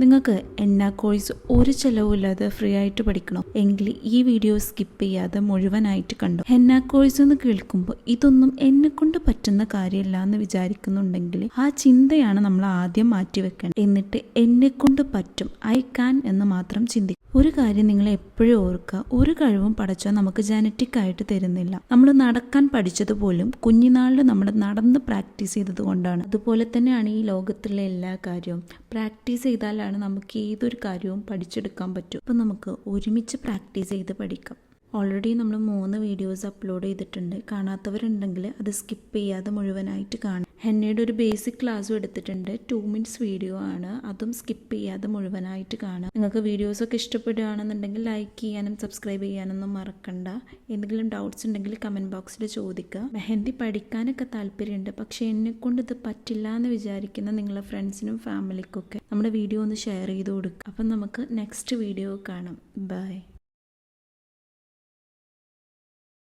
നിങ്ങൾക്ക് എന്ന കോഴ്സ് ഒരു ചിലവുമില്ലാതെ ഫ്രീ ആയിട്ട് പഠിക്കണം എങ്കിൽ ഈ വീഡിയോ സ്കിപ്പ് ചെയ്യാതെ മുഴുവനായിട്ട് കണ്ടു. ഹെന്ന കോഴ്സ് എന്ന് കേൾക്കുമ്പോൾ ഇതൊന്നും എന്നെ കൊണ്ട് പറ്റുന്ന കാര്യമല്ല എന്ന് വിചാരിക്കുന്നുണ്ടെങ്കിൽ ആ ചിന്തയാണ് നമ്മൾ ആദ്യം മാറ്റിവെക്കേണ്ടത്. എന്നിട്ട് എന്നെ കൊണ്ട് പറ്റും, ഐ കാൻ എന്ന് മാത്രം ചിന്തിക്കും. ഒരു കാര്യം നിങ്ങൾ എപ്പോഴും ഓർക്കുക, ഒരു കഴിവും പടച്ചാൽ നമുക്ക് ജനറ്റിക് ആയിട്ട് തരുന്നില്ല. നമ്മൾ നടക്കാൻ പഠിച്ചതുപോലും കുഞ്ഞുനാളിൽ നമ്മൾ നടന്ന് പ്രാക്ടീസ് ചെയ്തത് കൊണ്ടാണ്. അതുപോലെ തന്നെയാണ് ഈ ലോകത്തുള്ള എല്ലാ കാര്യവും. പ്രാക്ടീസ് ചെയ്താലാണ് നമുക്ക് ഏതൊരു കാര്യവും പഠിച്ചെടുക്കാൻ പറ്റും. അപ്പം നമുക്ക് ഒരുമിച്ച് പ്രാക്ടീസ് ചെയ്ത് പഠിക്കാം. ഓൾറെഡി നമ്മൾ 3 വീഡിയോസ് അപ്ലോഡ് ചെയ്തിട്ടുണ്ട്. കാണാത്തവരുണ്ടെങ്കിൽ അത് സ്കിപ്പ് ചെയ്യാതെ മുഴുവനായിട്ട് കാണും. ഹെന്നയുടെ ഒരു ബേസിക് ക്ലാസ്സും എടുത്തിട്ടുണ്ട്. 2 minutes വീഡിയോ ആണ്, അതും സ്കിപ്പ് ചെയ്യാതെ മുഴുവനായിട്ട് കാണാം. നിങ്ങൾക്ക് വീഡിയോസൊക്കെ ഇഷ്ടപ്പെടുകയാണെന്നുണ്ടെങ്കിൽ ലൈക്ക് ചെയ്യാനും സബ്സ്ക്രൈബ് ചെയ്യാനൊന്നും മറക്കണ്ട. എന്തെങ്കിലും ഡൗട്ട്സ് ഉണ്ടെങ്കിൽ കമൻറ്റ് ബോക്സിൽ ചോദിക്കുക. മെഹന്തി പഠിക്കാനൊക്കെ താല്പര്യമുണ്ട്, പക്ഷേ എന്നെക്കൊണ്ട് ഇത് പറ്റില്ല എന്ന് വിചാരിക്കുന്ന നിങ്ങളുടെ ഫ്രണ്ട്സിനും ഫാമിലിക്കൊക്കെ നമ്മുടെ വീഡിയോ ഒന്ന് ഷെയർ ചെയ്ത് കൊടുക്കുക. അപ്പം നമുക്ക് നെക്സ്റ്റ് വീഡിയോ കാണാം. ബൈ.